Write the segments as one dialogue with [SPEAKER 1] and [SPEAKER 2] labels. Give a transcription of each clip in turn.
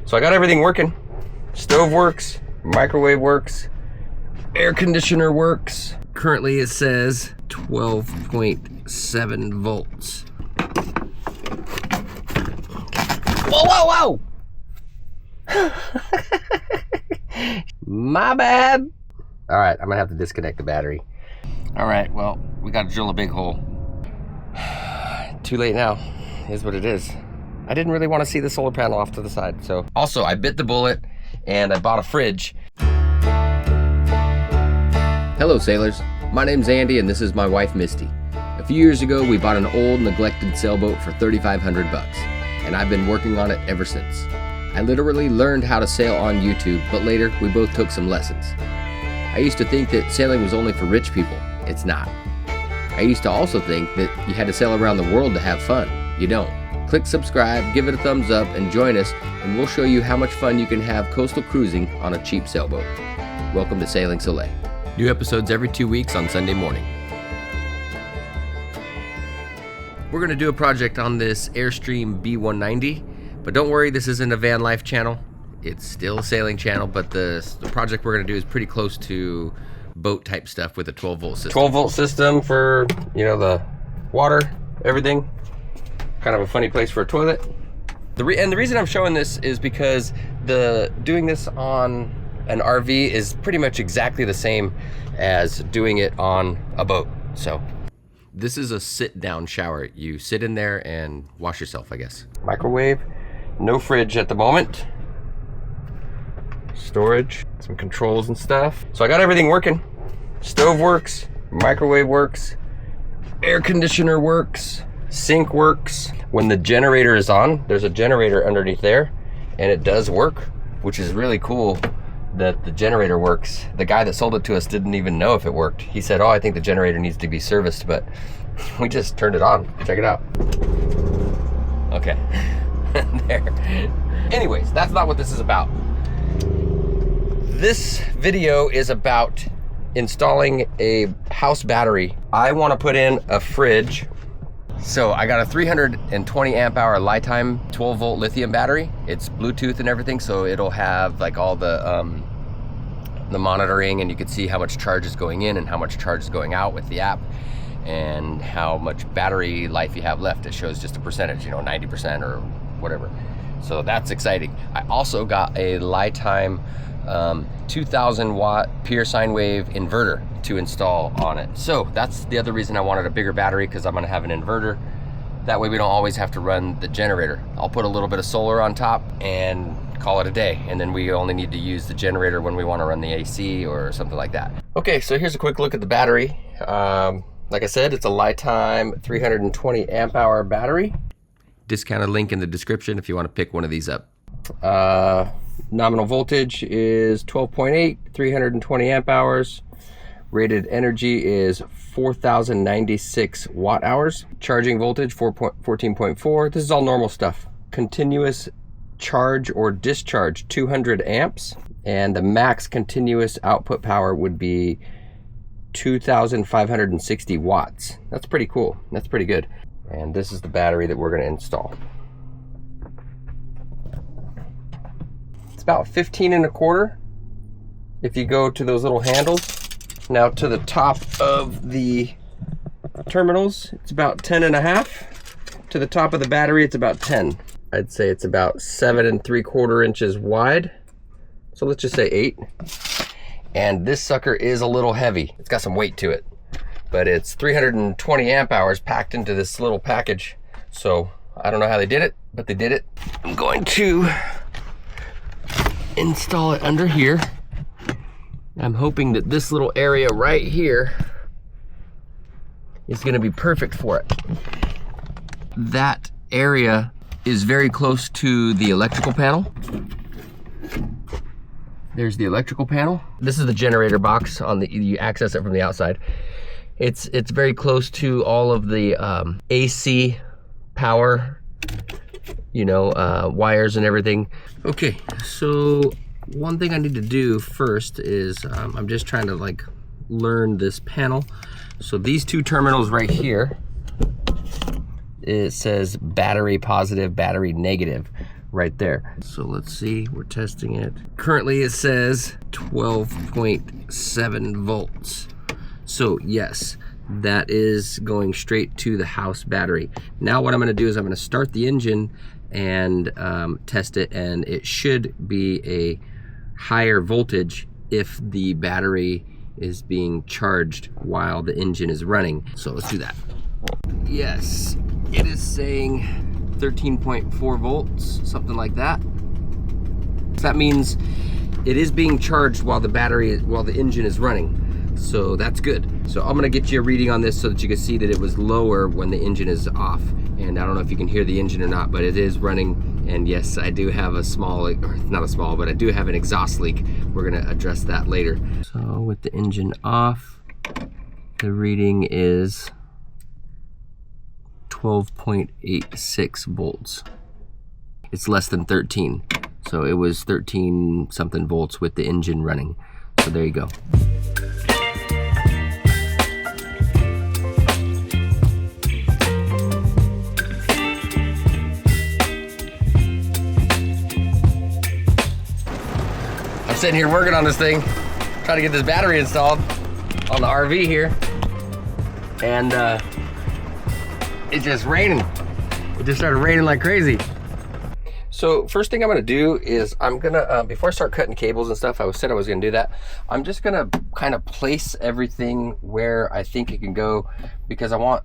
[SPEAKER 1] So I got everything working. Stove works, microwave works, air conditioner works. Currently it says 12.7 volts. Whoa, whoa, whoa! My bad. All right, I'm gonna have to disconnect the battery. All right, well, we gotta drill a big hole. Too late now, is what it is. I didn't really want to see the solar panel off to the side, so. Also, I bit the bullet and I bought a fridge. Hello sailors, my name's Andy and this is my wife Misty. A few years ago, we bought an old neglected sailboat for $3,500 bucks, and I've been working on it ever since. I literally learned how to sail on YouTube, but later we both took some lessons. I used to think that sailing was only for rich people. It's not. I used to also think that you had to sail around the world to have fun. You don't. Click subscribe, give it a thumbs up, and join us, and we'll show you how much fun you can have coastal cruising on a cheap sailboat. Welcome to Sailing Soleil. New episodes every 2 weeks on Sunday morning. We're gonna do a project on this Airstream B190, but don't worry, this isn't a van life channel. It's still a sailing channel, but the project we're gonna do is pretty close to boat type stuff with a 12 volt system. 12 volt system for, you know, the water, everything. Kind of a funny place for a toilet. And the reason I'm showing this is because doing this on an RV is pretty much exactly the same as doing it on a boat. So this is a sit down shower. You sit in there and wash yourself, I guess. Microwave, no fridge at the moment. Storage, some controls and stuff. So I got everything working. Stove works, microwave works, air conditioner works, sink works. When the generator is on, there's a generator underneath there, and it does work, which is really cool that the generator works. The guy that sold it to us didn't even know if it worked. He said, oh, I think the generator needs to be serviced, but we just turned it on. Check it out. Okay, there. Anyways, that's not what this is about. This video is about installing a house battery. I want to put in a fridge. So I got a 320 amp hour LiTime 12 volt lithium battery. It's Bluetooth and everything, so it'll have like all the monitoring, and you can see how much charge is going in and how much charge is going out with the app, and how much battery life you have left. It shows just a percentage, you know, 90% or whatever. So that's exciting. I also got a LiTime 2000 watt pure sine wave inverter to install on it. So that's the other reason I wanted a bigger battery, because I'm gonna have an inverter. That way we don't always have to run the generator. I'll put a little bit of solar on top and call it a day, and then we only need to use the generator when we want to run the AC or something like that. Okay, so here's a quick look at the battery. Like I said, it's a LiTime 320 amp hour battery. Discounted link in the description if you want to pick one of these up. Nominal voltage is 12.8, 320 amp hours. Rated energy is 4,096 watt hours. Charging voltage 14.4. This is all normal stuff. Continuous charge or discharge 200 amps. And the max continuous output power would be 2,560 watts. That's pretty cool. That's pretty good. And this is the battery that we're going to install. It's about 15.25 if you go to those little handles. Now to the top of the terminals, it's about 10.5. To the top of the battery, it's about 10. I'd say it's about 7.75 inches wide. So let's just say 8. And this sucker is a little heavy. It's got some weight to it, but it's 320 amp hours packed into this little package. So I don't know how they did it, but they did it. I'm going to install it under here. I'm hoping that this little area right here is gonna be perfect for it. That area is very close to the electrical panel. There's the electrical panel. This is the generator box on the, you access it from the outside. It's very close to all of the AC power, you know, wires and everything. Okay, so one thing I need to do first is I'm just trying to like learn this panel. So these two terminals right here, it says battery positive, battery negative. right there. So let's see, we're testing it. Currently it says 12.7 volts. So yes, that is going straight to the house battery. Now what I'm gonna do is I'm gonna start the engine and test it, and it should be a higher voltage if the battery is being charged while the engine is running. So let's do that. Yes, it is saying 13.4 volts, something like that. So that means it is being charged while the engine is running. So that's good. So I'm gonna get you a reading on this so that you can see that it was lower when the engine is off. And I don't know if you can hear the engine or not, but it is running. And yes, I do have a small, or not a small, but I do have an exhaust leak. We're gonna address that later. So with the engine off, the reading is 12.86 volts. It's less than 13. So it was 13 something volts with the engine running. So there you go. I'm sitting here working on this thing, trying to get this battery installed on the RV here. And it's just raining. It just started raining like crazy. So first thing I'm gonna do is I'm gonna, before I start cutting cables and stuff, I said I was gonna do that. I'm just gonna kind of place everything where I think it can go, because I want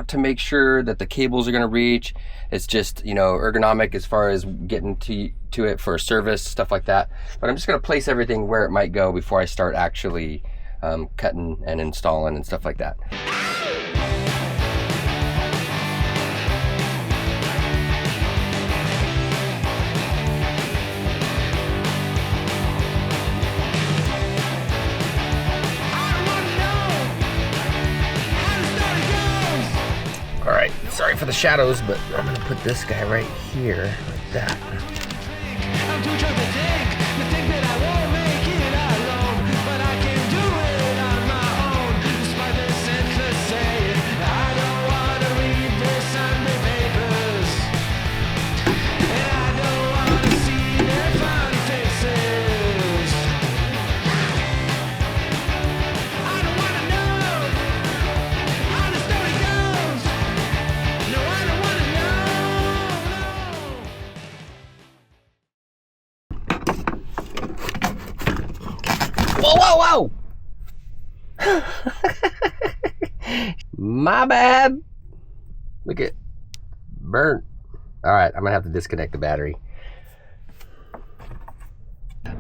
[SPEAKER 1] to make sure that the cables are gonna reach. It's just, you know, ergonomic as far as getting to it for service, stuff like that. But I'm just gonna place everything where it might go before I start actually cutting and installing and stuff like that. All right, sorry for the shadows, but I'm gonna put this guy right here, like that. I'm too drunk to think that I won't make it alone, but I can do it on my own, despite the sense of saying I don't want to read this on the papers, and I don't want to see their fun faces. I don't want to know how the story goes. No, I don't want to know. Whoa, whoa, whoa! My bad. Look at burnt. All right, I'm gonna have to disconnect the battery.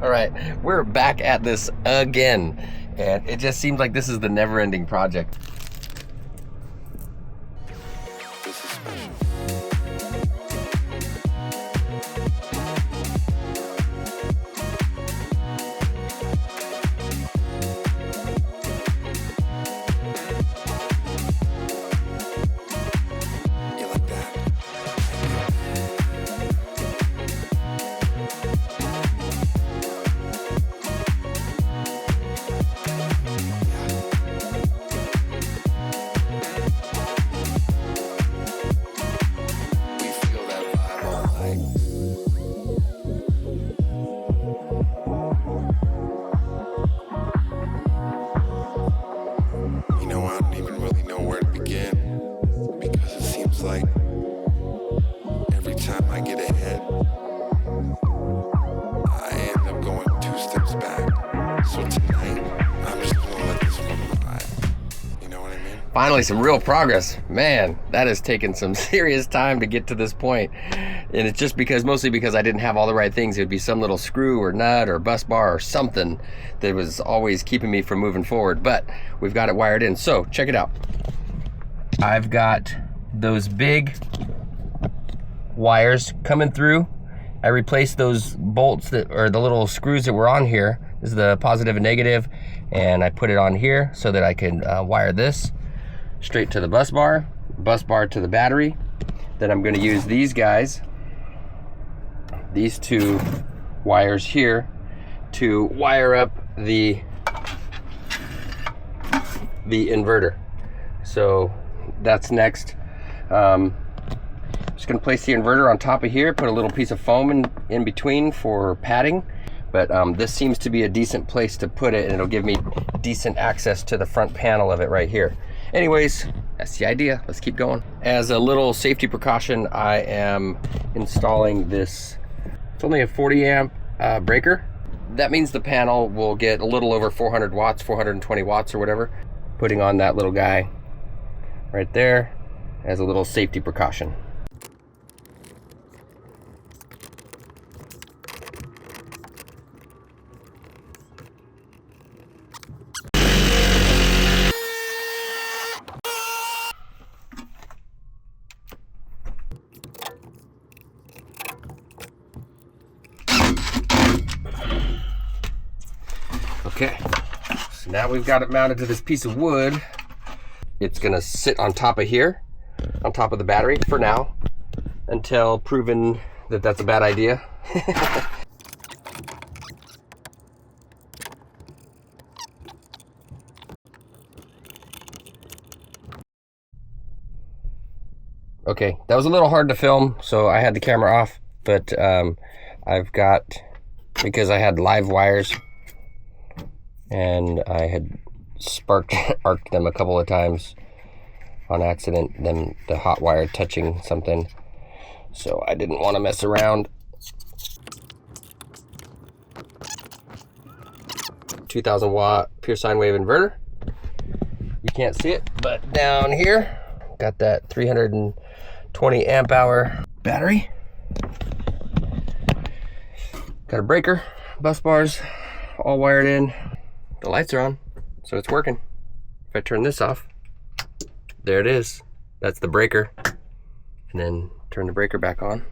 [SPEAKER 1] All right, we're back at this again, and it just seems like this is the never-ending project. This is special. Like every time I get ahead, I end up going 2 steps back. So tonight, I'm just gonna let this one ride. You know what I mean? Finally, some real progress. Man, that has taken some serious time to get to this point. And it's just mostly because I didn't have all the right things. It would be some little screw or nut or bus bar or something that was always keeping me from moving forward. But we've got it wired in. So check it out. I've got those big wires coming through. I replaced those bolts or the little screws that were on here. This is the positive and negative, and I put it on here so that I can wire this straight to the bus bar to the battery. Then I'm going to use these guys, these 2 wires here, to wire up the inverter. So that's next. Just gonna place the inverter on top of here, put a little piece of foam in between for padding. But this seems to be a decent place to put it, and it'll give me decent access to the front panel of it right here. Anyways, that's the idea. Let's keep going. As a little safety precaution, I am installing this. It's only a 40 amp breaker. That means the panel will get a little over 400 watts, 420 watts or whatever. Putting on that little guy right there as a little safety precaution. Okay, so now we've got it mounted to this piece of wood. It's gonna sit on top of here, on top of the battery for now, until proven that that's a bad idea. Okay, that was a little hard to film, so I had the camera off, but I've got, because I had live wires, and I had arced them a couple of times on accident, then the hot wire touching something, so I didn't want to mess around. 2000 watt pure sine wave inverter. You can't see it, but down here got that 320 amp hour battery. Got a breaker, bus bars all wired in. The lights are on, so it's working. If I turn this off, there it is. That's the breaker. And then turn the breaker back on.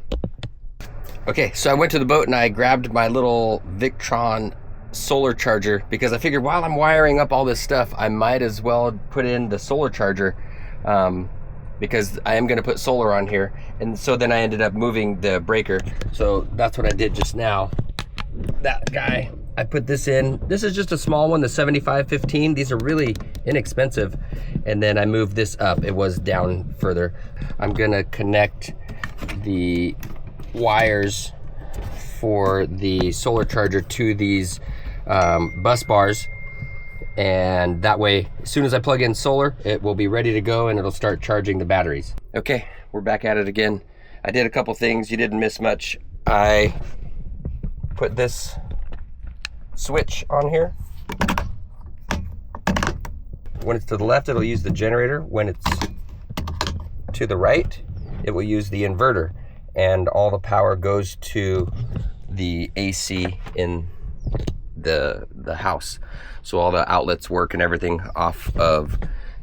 [SPEAKER 1] Okay, so I went to the boat and I grabbed my little Victron solar charger, because I figured while I'm wiring up all this stuff, I might as well put in the solar charger, because I am gonna put solar on here. And so then I ended up moving the breaker. So that's what I did just now. That guy, I put this in. This is just a small one, the 7515. These are really inexpensive. And then I moved this up. It was down further. I'm gonna connect the wires for the solar charger to these bus bars. And that way, as soon as I plug in solar, it will be ready to go and it'll start charging the batteries. Okay, we're back at it again. I did a couple things. You didn't miss much. I put this switch on here. When it's to the left, it'll use the generator. When it's to the right, it will use the inverter, and all the power goes to the AC in the house. So all the outlets work and everything off of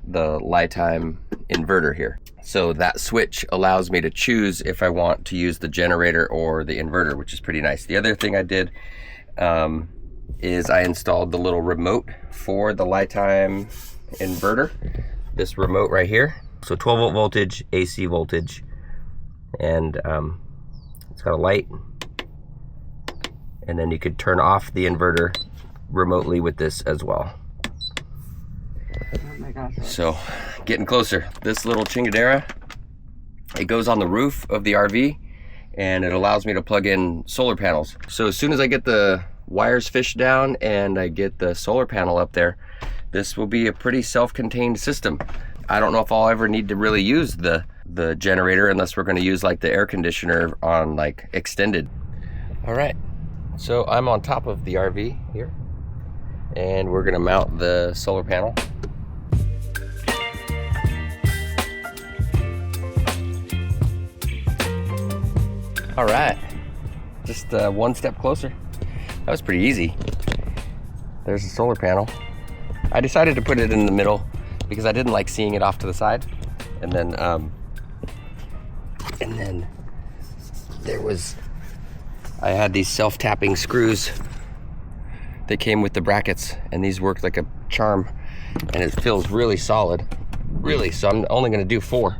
[SPEAKER 1] the LiTime inverter here. So that switch allows me to choose if I want to use the generator or the inverter, which is pretty nice. The other thing I did is I installed the little remote for the LiTime inverter. This remote right here. So 12 volt voltage, AC voltage, and it's got a light. And then you could turn off the inverter remotely with this as well.
[SPEAKER 2] Oh my gosh.
[SPEAKER 1] So getting closer. This little chingadera, it goes on the roof of the RV, and it allows me to plug in solar panels. So as soon as I get the wires fished down and I get the solar panel up there, this will be a pretty self-contained system. I don't know if I'll ever need to really use the generator unless we're going to use like the air conditioner on like extended. All right, so I'm on top of the RV here, and we're going to mount the solar panel. All right, just one step closer. That was pretty easy. There's the solar panel. I decided to put it in the middle because I didn't like seeing it off to the side. And then I had these self-tapping screws that came with the brackets, and these work like a charm, and it feels really solid, really. So I'm only gonna do 4.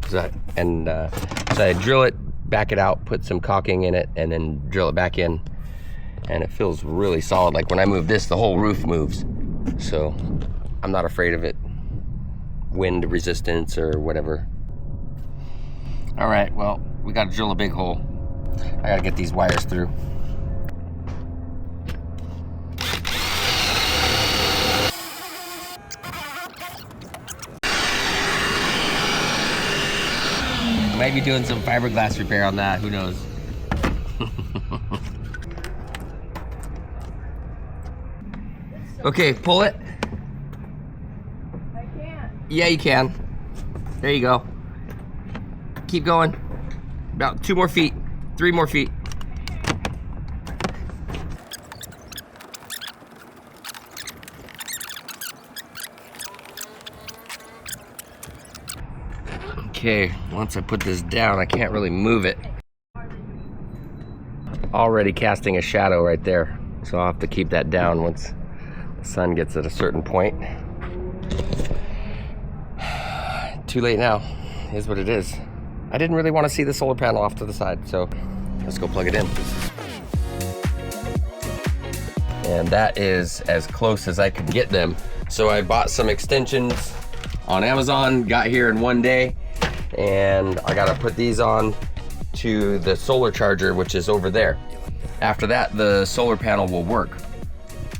[SPEAKER 1] So I drill it, back it out, put some caulking in it, and then drill it back in, and it feels really solid. Like when I move this, the whole roof moves. So I'm not afraid of it, wind resistance or whatever. All right, well, we gotta drill a big hole. I gotta get these wires through. Might be doing some fiberglass repair on that, who knows? Okay, pull it.
[SPEAKER 2] I can't.
[SPEAKER 1] Yeah, you can. There you go. Keep going. About 2 more feet, 3 more feet. Okay, once I put this down, I can't really move it. Already casting a shadow right there, so I'll have to keep that down once the sun gets at a certain point. Too late now, is what it is. I didn't really want to see the solar panel off to the side, so let's go plug it in. And that is as close as I could get them. So I bought some extensions on Amazon, got here in 1 day, and I gotta put these on to the solar charger, which is over there. After that, the solar panel will work.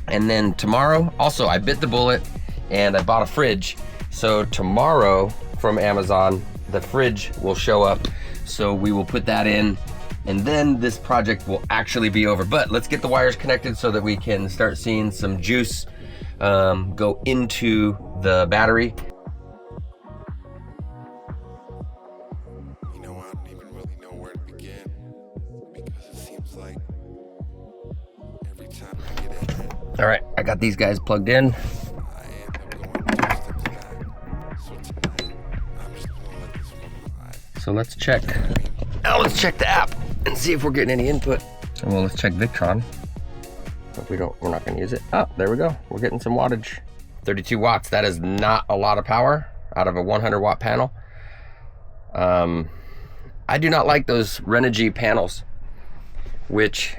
[SPEAKER 1] And then tomorrow, also I bit the bullet and I bought a fridge. So tomorrow from Amazon, the fridge will show up. So we will put that in, and then this project will actually be over. But let's get the wires connected so that we can start seeing some juice go into the battery.
[SPEAKER 3] You know, I don't even really know where to begin, because it seems like every time I get ahead,
[SPEAKER 1] All right, I got these guys plugged in.
[SPEAKER 3] I end up going 2 steps back. So tonight, I'm just gonna let this one ride.
[SPEAKER 1] So let's check. Now let's check the app and see if we're getting any input. And well, let's check Victron. If we're not gonna use it. Oh, there we go. We're getting some wattage. 32 watts, that is not a lot of power out of a 100 watt panel. I do not like those Renogy panels, which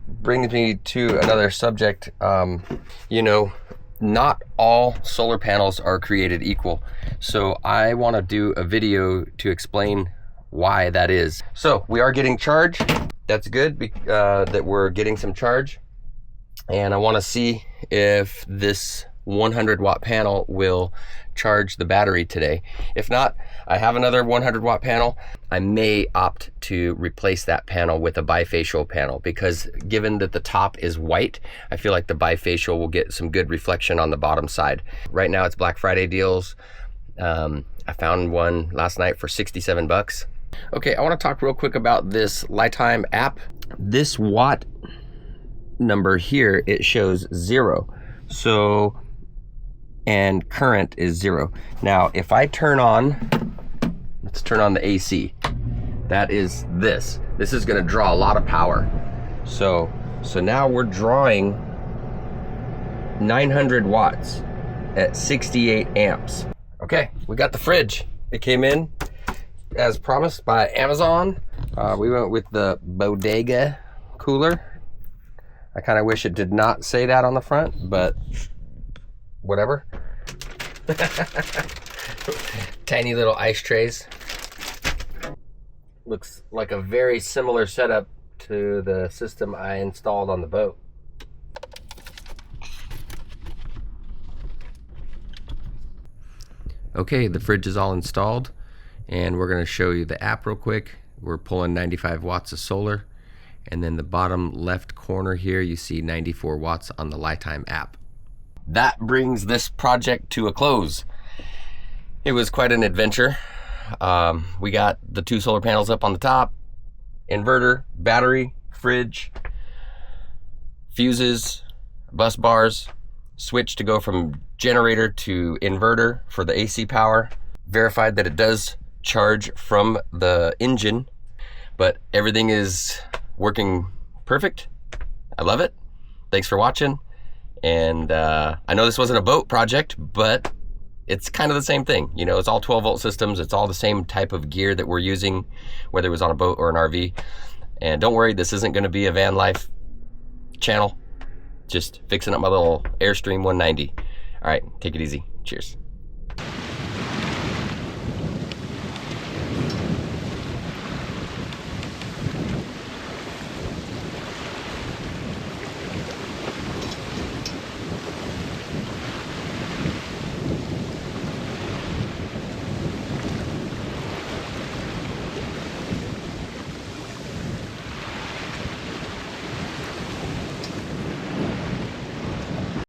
[SPEAKER 1] brings me to another subject. You know, not all solar panels are created equal. So I wanna do a video to explain why that is. So we are getting charge. That's good that we're getting some charge. And I wanna see if this 100 watt panel will charge the battery today. If not, I have another 100 watt panel. I may opt to replace that panel with a bifacial panel, because given that the top is white, I feel like the bifacial will get some good reflection on the bottom side. Right now it's Black Friday deals. I found one last night for 67 bucks. Okay, I want to talk real quick about this LiTime app. This watt number here, it shows 0. So, and current is 0. Now, if I turn on, let's turn on the AC. That is this. This is gonna draw a lot of power. So now we're drawing 900 watts at 68 amps. Okay, we got the fridge. It came in as promised by Amazon. We went with the Bodega cooler. I kind of wish it did not say that on the front, but whatever. Tiny little ice trays. Looks like a very similar setup to the system I installed on the boat. Okay, the fridge is all installed, and we're going to show you the app real quick. We're pulling 95 watts of solar, and then the bottom left corner here you see 94 watts on the LiTime app. That brings this project to a close. It was quite an adventure. We got the 2 solar panels up on the top, inverter, battery, fridge, fuses, bus bars, switch to go from generator to inverter for the AC power. Verified that it does charge from the engine, but everything is working perfect. I love it. Thanks for watching. And I know this wasn't a boat project, but it's kind of the same thing. You know, it's all 12 volt systems. It's all the same type of gear that we're using, whether it was on a boat or an RV. And don't worry, this isn't going to be a van life channel. Just fixing up my little Airstream 190. All right, take it easy. Cheers.